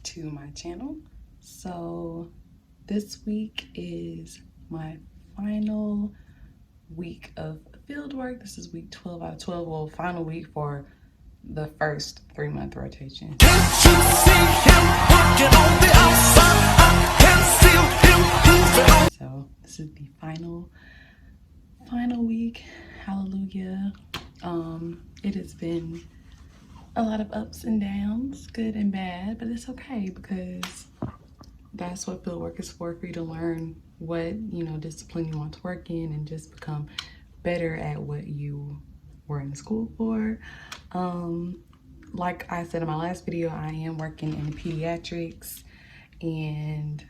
to my channel. So this week is my final week of fieldwork. This is week 12 out of 12, well, final week for the first 3-month rotation. So this is the final week. Hallelujah. It has been a lot of ups and downs, good and bad, but it's okay because that's what fieldwork is for you to learn what, discipline you want to work in and just become better at what you were in school for. Like I said in my last video, I am working in pediatrics, and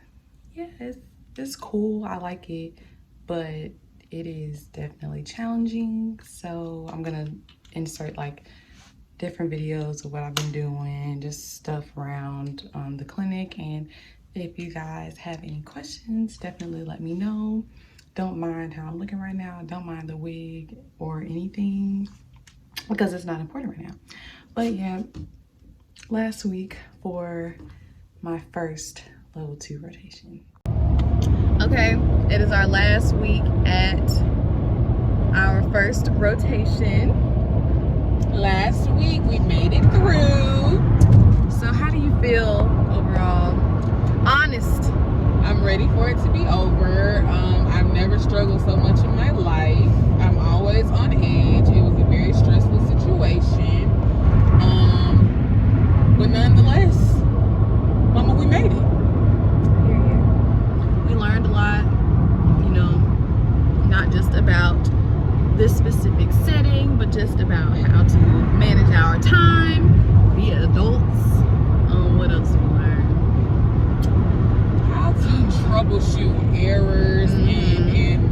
yeah, it's cool. I like it, but it is definitely challenging. So I'm gonna insert like different videos of what I've been doing, just stuff around the clinic. And if you guys have any questions, definitely let me know. Don't mind how I'm looking right now. Don't mind the wig or anything because it's not important right now. But yeah, last week for my first level 2 rotation. Okay, it is our last week at our first rotation. Last week we made it through. So how do you feel overall? Honest. I'm ready for it to be over. I've never struggled so much in my life. I'm always on edge. It was a very stressful situation. But nonetheless, Mama, we made it. We learned a lot, not just about this specific setting, but just about how to manage our time, be adults. What else we learned? How to troubleshoot errors and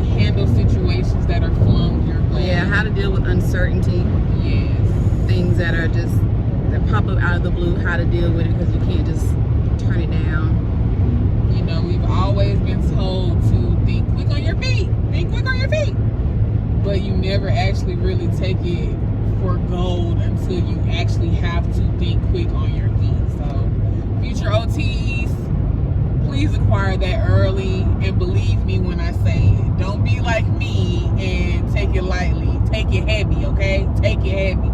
handle situations that are flung your way. Yeah, how to deal with uncertainty. Yes. Things that pop up out of the blue, how to deal with it, because you can't just turn it down. We've always been told to think quick on your feet. Think quick on your feet. But you never actually really take it for gold until you actually have to think quick on your feet. So future OTs, please acquire that early, and believe me when I say it. Don't be like me and take it lightly. Take it heavy, okay? Take it heavy.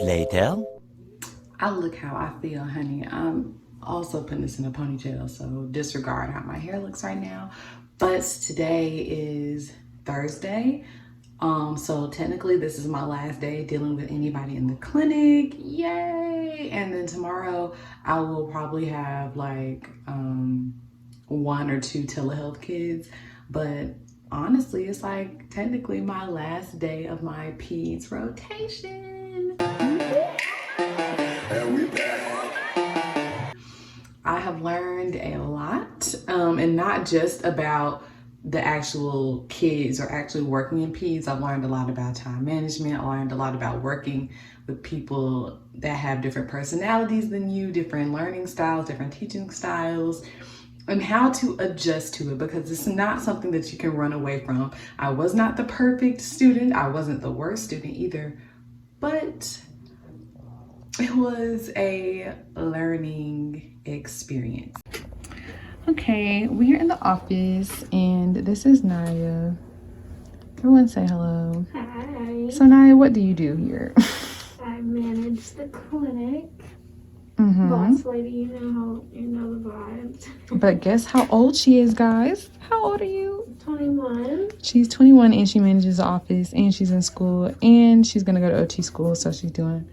Later. I look how I feel, honey. I'm also putting this in a ponytail, so disregard how my hair looks right now. But today is Thursday, so technically this is my last day dealing with anybody in the clinic. Yay! And then tomorrow I will probably have like 1 or 2 telehealth kids, but honestly it's like technically my last day of my peds rotation. I have learned a lot, and not just about the actual kids or actually working in peds. I've learned a lot about time management. I learned a lot about working with people that have different personalities than you, different learning styles, different teaching styles, and how to adjust to it, because it's not something that you can run away from. I was not the perfect student. I wasn't the worst student either, but it was a learning experience. Okay, we're in the office and this is Naya. Everyone say hello. Hi. So Naya, what do you do here? I manage the clinic. Mm-hmm. Boss lady, you know the vibes. But guess how old she is, guys? How old are you? 21. She's 21 and she manages the office and she's in school and she's gonna go to OT school, so she's doing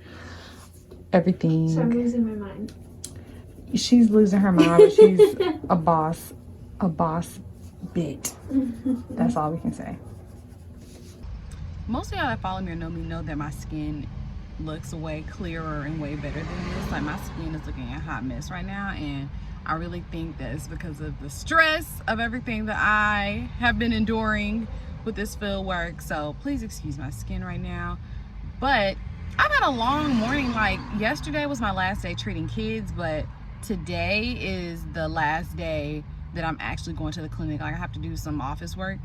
everything. So I'm losing my mind. She's losing her mind, but she's a boss bit. That's all we can say. Most of y'all that follow me or know me know that my skin looks way clearer and way better than this. Like, my skin is looking a hot mess right now, and I really think that it's because of the stress of everything that I have been enduring with this field work. So please excuse my skin right now. But I've had a long morning. Like, yesterday was my last day treating kids, but today is the last day that I'm actually going to the clinic. Like, I have to do some office work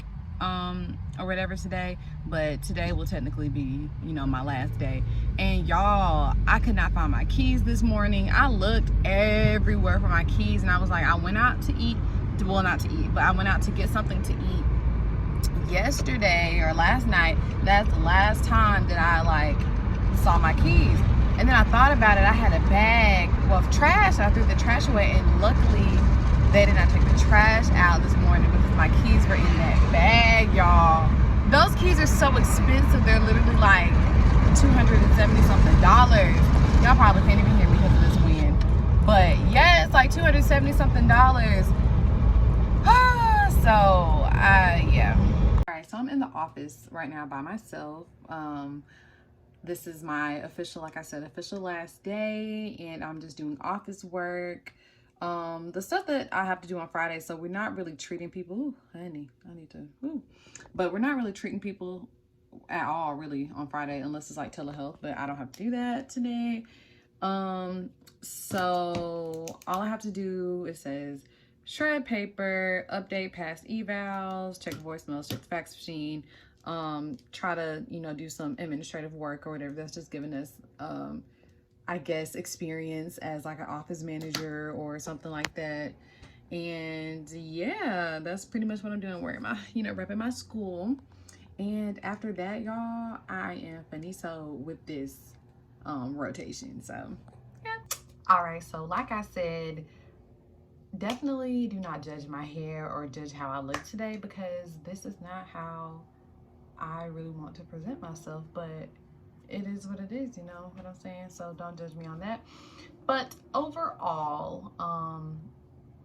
or whatever today, but today will technically be, my last day. And y'all, I could not find my keys this morning. I looked everywhere for my keys, and I was like, I went out to eat, well, not to eat, but I went out to get something to eat yesterday or last night. That's the last time that I saw my keys. And then I thought about it. I had a bag of trash. I threw the trash away, and luckily they did not take the trash out this morning because my keys were in that bag, y'all. Those keys are so expensive. They're literally like $270 something. Y'all probably can't even hear me because of this wind. But yeah, it's like $270 something. Yeah. All right, so I'm in the office right now by myself. This is my official, like I said, official last day, and I'm just doing office work. The stuff that I have to do on Friday, so we're not really treating people. Ooh, honey, I need to. But we're not really treating people at all, really, on Friday, unless it's like telehealth. But I don't have to do that today. So all I have to do, it says shred paper, update past evals, check voicemails, check the fax machine, try to, do some administrative work or whatever. That's just giving us, I guess, experience as like an office manager or something like that. And yeah, that's pretty much what I'm doing. Wearing my, repping my school. And after that, y'all, I am finito with this rotation. So yeah. All right, so like I said, definitely do not judge my hair or judge how I look today, because this is not how I really want to present myself. But it is what it is, you know what I'm saying? So don't judge me on that. But overall,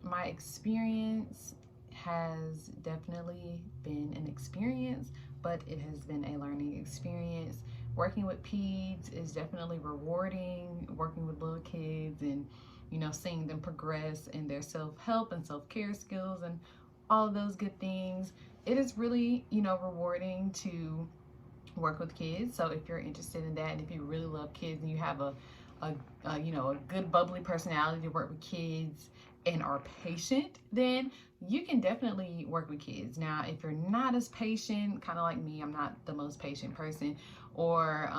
my experience has definitely been an experience, but it has been a learning experience. Working with peds is definitely rewarding. Working with little kids and, seeing them progress in their self-help and self-care skills and all of those good things. It is really, rewarding to work with kids. So if you're interested in that, and if you really love kids and you have a good bubbly personality to work with kids and are patient, then you can definitely work with kids. Now, if you're not as patient, kind of like me, I'm not the most patient person, or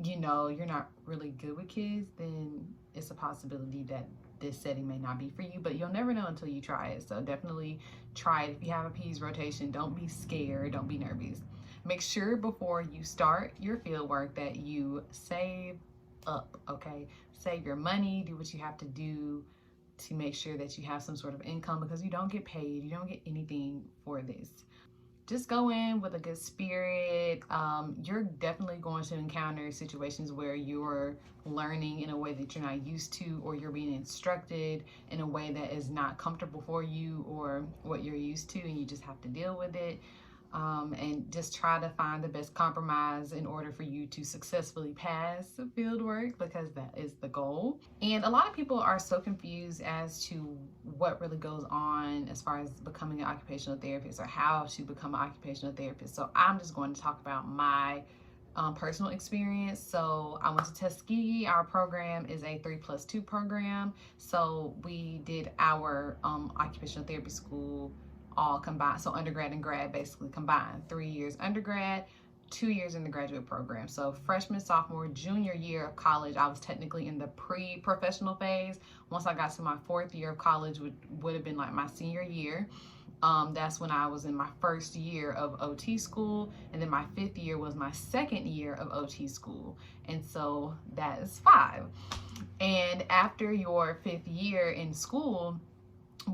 you're not really good with kids, then it's a possibility that this setting may not be for you, but you'll never know until you try it. So definitely try it. If you have a PEDS rotation, don't be scared, don't be nervous. Make sure before you start your field work that you save up, okay? Save your money, do what you have to do to make sure that you have some sort of income, because you don't get paid, you don't get anything for this. Just go in with a good spirit. You're definitely going to encounter situations where you're learning in a way that you're not used to, or you're being instructed in a way that is not comfortable for you or what you're used to, and you just have to deal with it. And just try to find the best compromise in order for you to successfully pass the field work, because that is the goal. And a lot of people are so confused as to what really goes on as far as becoming an occupational therapist, or how to become an occupational therapist. So I'm just going to talk about my personal experience. So I went to Tuskegee. Our program is a 3+2 program. So we did our occupational therapy school all combined. So undergrad and grad basically combined. 3 years undergrad, 2 years in the graduate program. So freshman, sophomore, junior year of college, I was technically in the pre-professional phase. Once I got to my 4th year of college, would have been like my senior year. That's when I was in my 1st year of OT school, and then my 5th year was my 2nd year of OT school, and so that is 5. And after your 5th year in school,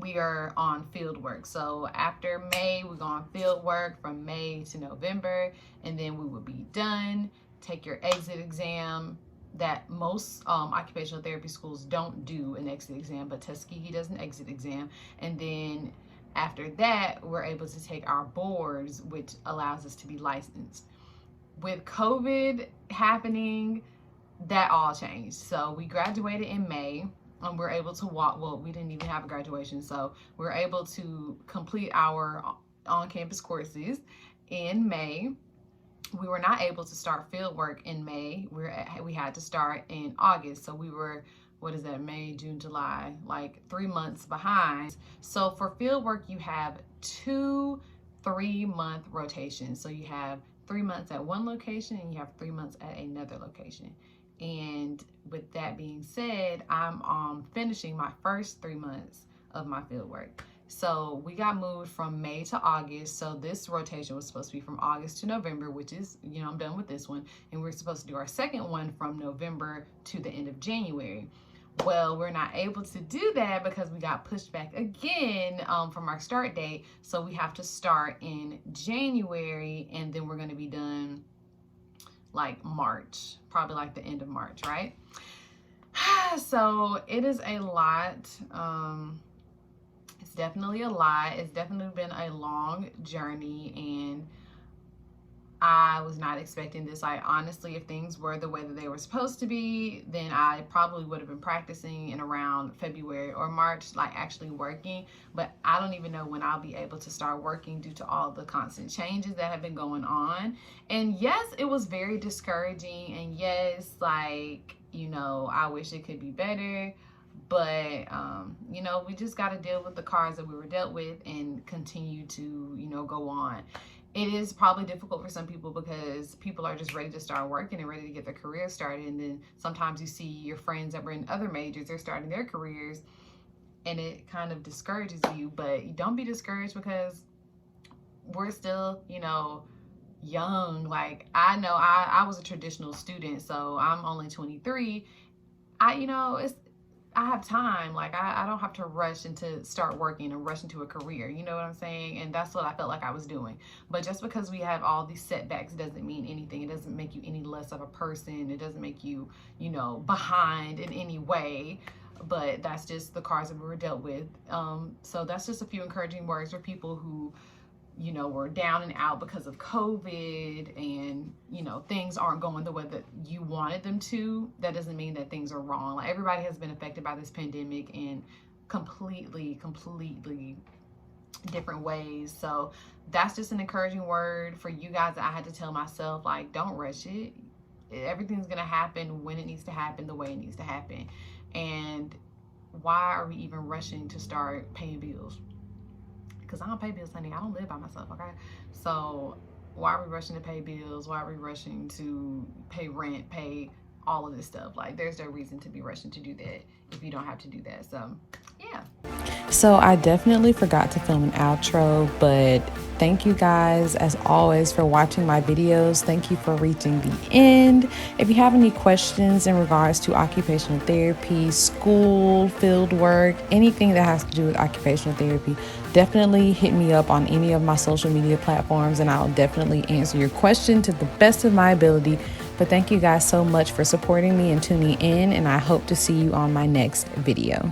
we are on field work. So after May, we go on field work from May to November, and then we will be done. Take your exit exam. That most occupational therapy schools don't do an exit exam, but Tuskegee does an exit exam. And then after that, we're able to take our boards, which allows us to be licensed. With COVID happening, that all changed. So we graduated in May. We're able to walk. Well, we didn't even have a graduation, so we're able to complete our on-campus courses in May. We were not able to start field work in May. We had to start in August. So we were, what is that, May, June, July, like 3 months behind. So for field work, you have 2 3-month rotations. So you have 3 months at one location and you have 3 months at another location. And with that being said, I'm finishing my first 3 months of my field work. So we got moved from May to August. So this rotation was supposed to be from August to November, which is, I'm done with this one. And we're supposed to do our second one from November to the end of January. Well, we're not able to do that because we got pushed back again from our start date. So we have to start in January, and then we're going to be done like March, probably like the end of March, right? So it is a lot. It's definitely a lot. It's definitely been a long journey, and I was not expecting this. Honestly, if things were the way that they were supposed to be, then I probably would have been practicing in around February or March, like actually working. But I don't even know when I'll be able to start working due to all the constant changes that have been going on. And yes, it was very discouraging. And yes, like, I wish it could be better. But, we just got to deal with the cards that we were dealt with and continue to, go on. It is probably difficult for some people because people are just ready to start working and ready to get their career started. And then sometimes you see your friends that were in other majors, they're starting their careers, and it kind of discourages you. But don't be discouraged because we're still, young. Like, I know I was a traditional student, so I'm only 23. I have time. Like, I don't have to rush into start working and rush into a career. You know what I'm saying? And that's what I felt like I was doing. But just because we have all these setbacks doesn't mean anything. It doesn't make you any less of a person. It doesn't make you, behind in any way. But that's just the cards that we were dealt with. So that's just a few encouraging words for people who, were down and out because of COVID and, things aren't going the way that you wanted them to. That doesn't mean that things are wrong. Like, everybody has been affected by this pandemic in completely different ways. So that's just an encouraging word for you guys that I had to tell myself, like, don't rush it. Everything's going to happen when it needs to happen, the way it needs to happen. And why are we even rushing to start paying bills? Because I don't pay bills, honey. I don't live by myself, okay? So why are we rushing to pay bills? Why are we rushing to pay rent, pay all of this stuff? Like, there's no reason to be rushing to do that if you don't have to do that. So, yeah. So I definitely forgot to film an outro, but thank you guys, as always, for watching my videos. Thank you for reaching the end. If you have any questions in regards to occupational therapy, school, field work, anything that has to do with occupational therapy, definitely hit me up on any of my social media platforms, and I'll definitely answer your question to the best of my ability. But thank you guys so much for supporting me and tuning in, and I hope to see you on my next video.